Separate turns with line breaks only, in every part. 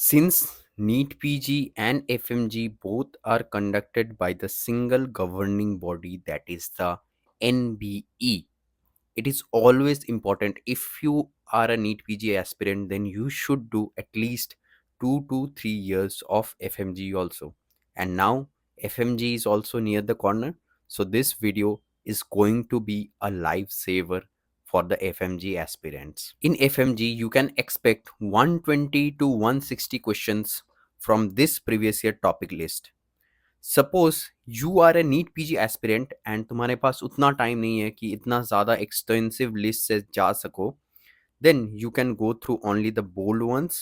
Since NEET PG and FMG both are conducted by the single governing body, that is the NBE, it is always important. If you are a NEET PG aspirant, then you should do at least 2 to 3 years of FMG also. And now FMG is also near the corner, so this video is going to be a lifesaver for the FMG aspirants. In FMG, you can expect 120 to 160 questions from this previous year topic list. Suppose you are a NEET PG aspirant and तुम्हारे पास उतना time नहीं है कि इतना ज़्यादा extensive list से जा सको, then you can go through only the bold ones,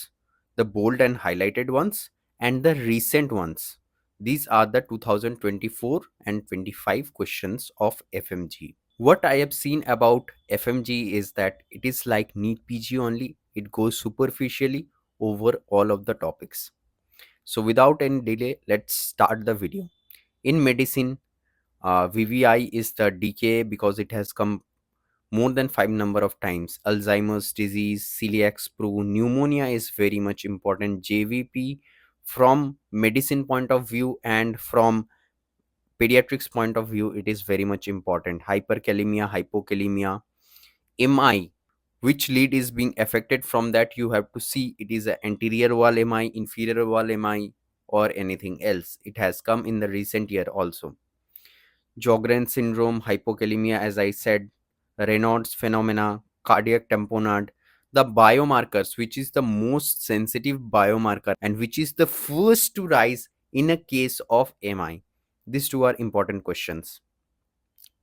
the bold and highlighted ones, and the recent ones. These are the 2024 and 25 questions of FMG. What I have seen about FMG is that it is like NEET PG only. It goes superficially over all of the topics. So without any delay, let's start the video. In medicine, VVI is the DKA because it has come more than 5 number of times. Alzheimer's disease, celiac sprue, pneumonia is very much important. JVP from medicine point of view and from pediatrics point of view, it is very much important. Hyperkalemia, hypokalemia, MI, which lead is being affected, from that you have to see it is a anterior wall MI, inferior wall MI, or anything else. It has come in the recent year also. Sjogren's syndrome, hypokalemia, as I said, Raynaud's phenomena, cardiac tamponade, the biomarkers, which is the most sensitive biomarker and which is the first to rise in a case of MI. These two are important questions.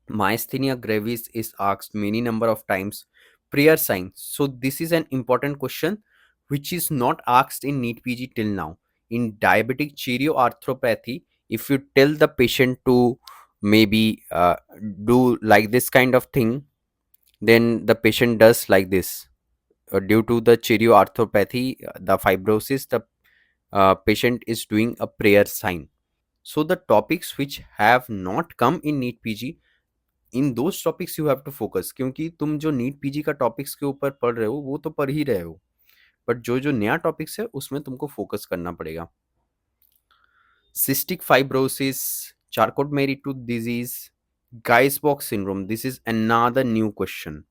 Myasthenia gravis is asked many number of times. Prayer sign. So this is an important question which is not asked in NEET PG till now. In diabetic chorioarthropathy, if you tell the patient to maybe do like this kind of thing, then the patient does like this. Due to the chorioarthropathy, the fibrosis, the patient is doing a prayer sign. So the topics which have not come in NEET PG, in those topics you have to focus, क्योंकि तुम जो NEET PG का topics के ऊपर पढ़ रहे हो वो तो पढ़ ही रहे हो, बट जो जो नया टॉपिक्स है उसमें तुमको फोकस करना पड़ेगा. सिस्टिक फाइब्रोसिस, चारकोट मेरी tooth disease, guys box syndrome, this is another new question.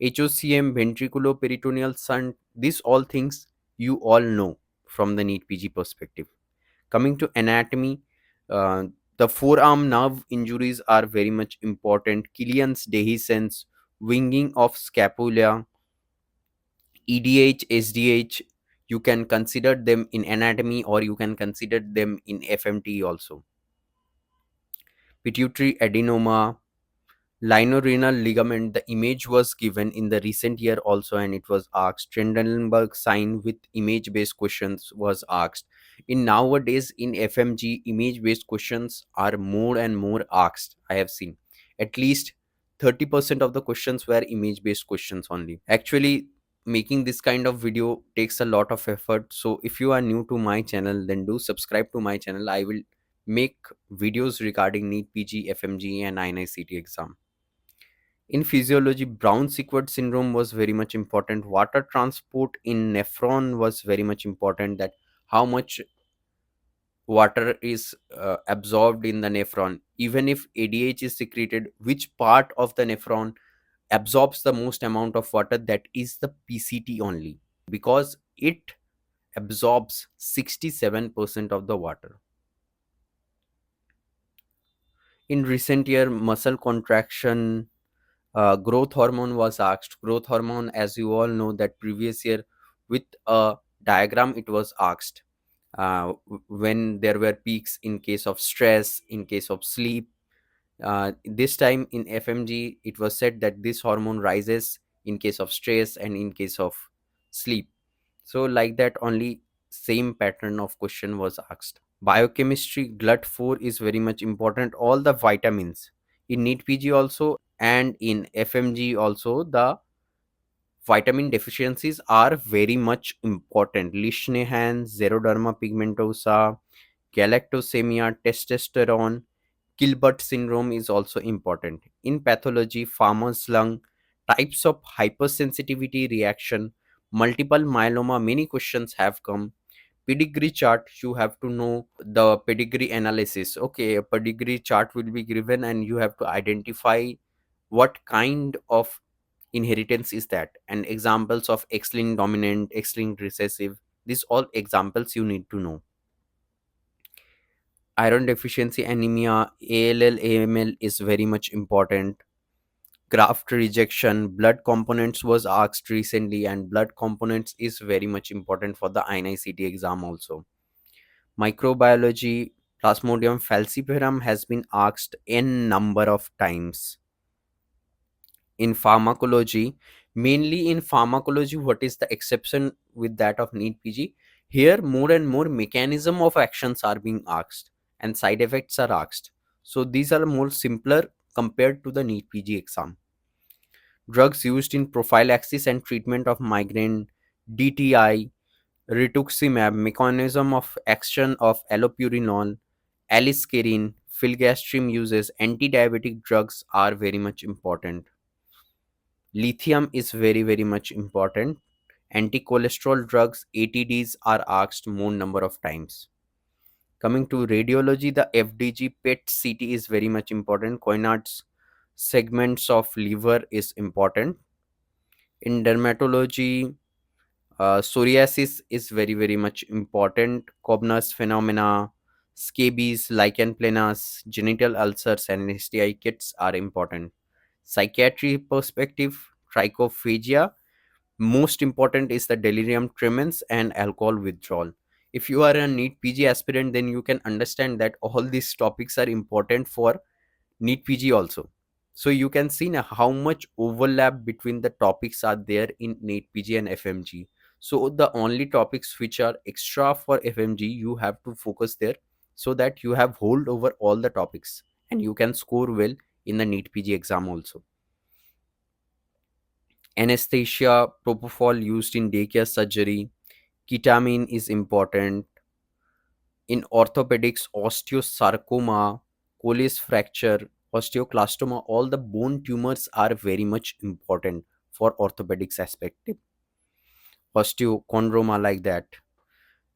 HOCM, ventriculoperitoneal shunt, these all things you all know from the NEET PG perspective. Coming to anatomy, the forearm nerve injuries are very much important. Killian's dehiscence, winging of scapula, EDH, SDH, you can consider them in anatomy or you can consider them in FMT also. Pituitary adenoma, Lienorenal ligament, the image was given in the recent year also and it was asked. Trendelenburg sign with image based questions was asked. In nowadays in FMG, image based questions are more and more asked. I have seen at least 30% of the questions were image based questions only. Actually, making this kind of video takes a lot of effort, so if you are new to my channel, then do subscribe to my channel. I will make videos regarding NEET PG, FMG and INICET exam. In physiology, Brown Sequard syndrome was very much important. Water transport in nephron was very much important, that how much water is absorbed in the nephron. Even if ADH is secreted, which part of the nephron absorbs the most amount of water? That is the PCT only, because it absorbs 67% of the water. In recent year, muscle contraction, growth hormone was asked. Growth hormone, as you all know, that previous year with a diagram it was asked. When there were peaks in case of stress, in case of sleep. This time in FMG, it was said that this hormone rises in case of stress and in case of sleep. So like that only, same pattern of question was asked. Biochemistry, GLUT4 is very much important. All the vitamins in NEET PG also and in FMG also, the vitamin deficiencies are very much important. Leishman, Xeroderma pigmentosa, galactosemia, testosterone, Gilbert syndrome is also important. In pathology, farmer's lung, types of hypersensitivity reaction, multiple myeloma, many questions have come. pedigree chart, you have to know the pedigree analysis. Okay, a pedigree chart will be given and you have to identify what kind of inheritance is that, and examples of X-linked dominant, X-linked recessive, these all examples you need to know. Iron deficiency anemia, ALL, AML is very much important. Graft rejection, blood components was asked recently, and blood components is very much important for the INICET exam also. Microbiology, Plasmodium falciparum has been asked n number of times. In pharmacology, mainly in pharmacology, what is the exception with that of NEET PG? Here, more and more mechanism of actions are being asked and side effects are asked. So these are more simpler compared to the NEET PG exam. Drugs used in prophylaxis and treatment of migraine, DTI, rituximab, mechanism of action of allopurinol, aliskiren, filgrastim uses, anti-diabetic drugs are very much important. Lithium is very, very much important. Anti-cholesterol drugs, ATDs are asked more number of times. Coming to radiology, the FDG PET CT is very much important. Coinards segments of liver is important. In dermatology, psoriasis is very, very much important. Cobnus phenomena, scabies, lichen planus, genital ulcers, and STI kits are important. Psychiatry perspective, trichophagia. Most important is the delirium tremens and alcohol withdrawal. If you are a NEET PG aspirant, then you can understand that all these topics are important for NEET PG also. So you can see now how much overlap between the topics are there in NEET PG and FMG. So the only topics which are extra for FMG, you have to focus there so that you have hold over all the topics and you can score well in the NEET PG exam also. Anesthesia, propofol used in daycare surgery, ketamine is important. In orthopedics, osteosarcoma, Colles fracture, osteoclastoma, all the bone tumors are very much important for orthopedics aspect. Osteochondroma like that.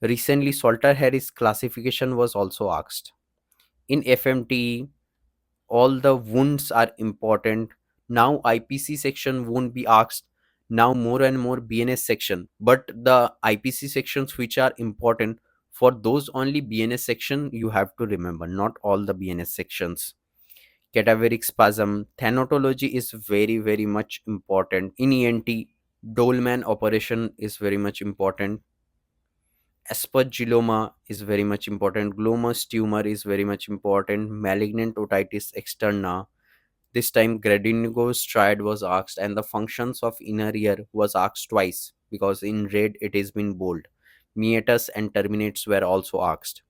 Recently, Salter Harris classification was also asked. In FMT, all the wounds are important. Now IPC section won't be asked. Now more and more BNS section, but the IPC sections which are important, for those only BNS section you have to remember, not all the BNS sections. Cadaveric spasm, thanatology is very, very much important. In ENT, Dolman operation is very much important. Aspergilloma is very much important. Glomus tumor is very much important. Malignant otitis externa. This time Gradinigo's triad was asked and the functions of inner ear was asked twice because in red it has been bold. Meatus and terminates were also asked.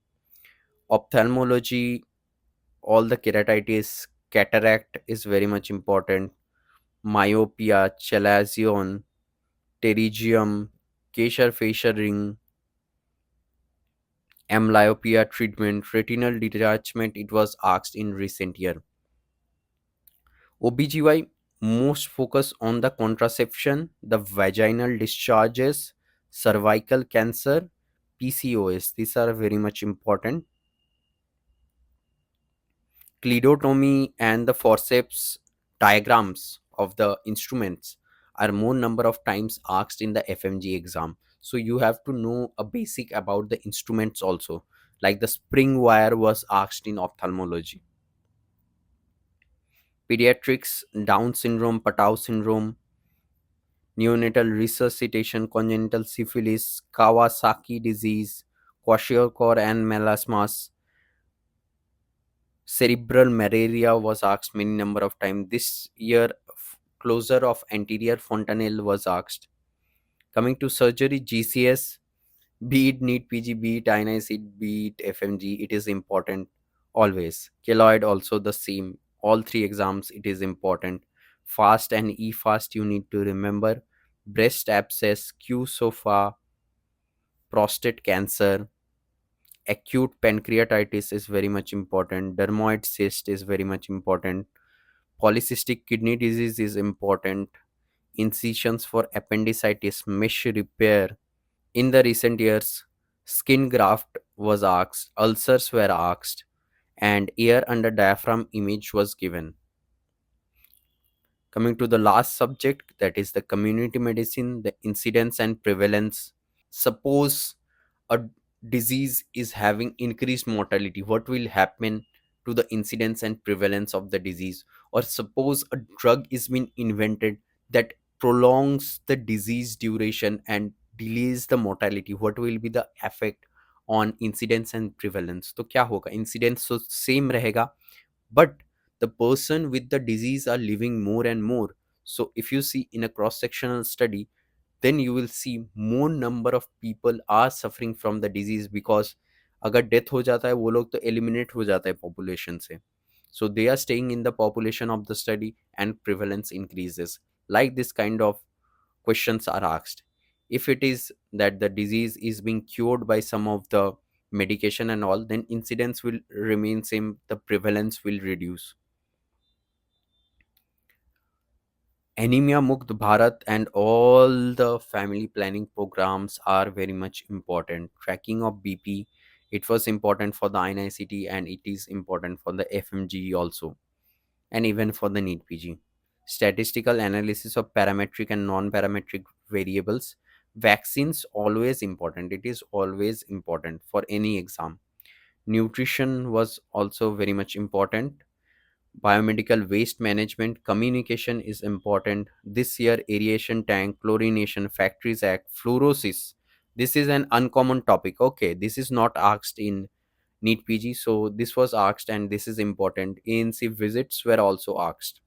Ophthalmology, all the keratitis, cataract is very much important. Myopia, chalazion, pterygium, Kesher facial ring, amblyopia treatment, retinal detachment, it was asked in recent year. OBGY most focus on the contraception, the vaginal discharges, cervical cancer, PCOS. These are very much important. Clidotomy and the forceps diagrams of the instruments are more number of times asked in the FMG exam. So you have to know a basic about the instruments also. Like the spring wire was asked in ophthalmology. Pediatrics, Down syndrome, Patau syndrome, neonatal resuscitation, congenital syphilis, Kawasaki disease, kwashiorkor and melasmas, cerebral malaria was asked many number of times. This year, closure of anterior fontanelle was asked. Coming to surgery, GCS, be it NEET PG, be it INICET, be it FMG, it is important always. Keloid also the same. All three exams, it is important. Fast and E-fast you need to remember. Breast abscess, Q SOFA, prostate cancer, acute pancreatitis is very much important. Dermoid cyst is very much important. Polycystic kidney disease is important. Incisions for appendicitis, mesh repair. In the recent years, Skin graft was asked, ulcers were asked, and air under diaphragm image was given. Coming to the last subject, that is the community medicine, the incidence and prevalence. Suppose a disease is having increased mortality, what will happen to the incidence and prevalence of the disease? Or suppose a drug is being invented that prolongs the disease duration and delays the mortality, what will be the effect on incidence and prevalence? तो क्या होगा, incidence तो same रहेगा, but the person with the disease are living more and more. So if you see in a cross sectional study, then you will see more number of people are suffering from the disease, because अगर death हो जाता है वो लोग तो eliminate हो जाता है पॉपुलेशन से. So they are staying in the population of the study and prevalence increases. Like this kind of questions are asked. If it is that the disease is being cured by some of the medication and all, then incidence will remain same, the prevalence will reduce. Anemia Mukt Bharat and all the family planning programs are very much important. Tracking of BP, it was important for the INICET and it is important for the FMGE also, and even for the NEET PG. Statistical analysis of parametric and non-parametric variables. Vaccines always important. It is always important for any exam. Nutrition was also very much important. Biomedical waste management, communication is important. This year, aeration tank, chlorination, factories act, fluorosis. This is an uncommon topic. Okay, this is not asked in NEET PG, so this was asked and this is important. ANC visits were also asked.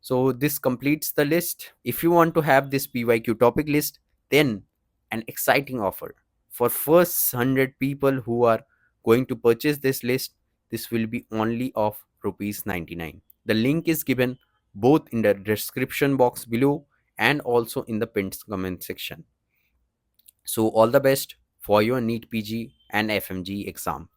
So this completes the list. If you want to have this PYQ topic list, then an exciting offer for first 100 people who are going to purchase this list. This will be only of rupees 99. The link is given both in the description box below and also in the pinned comment section. So all the best for your NEET PG and FMG exam.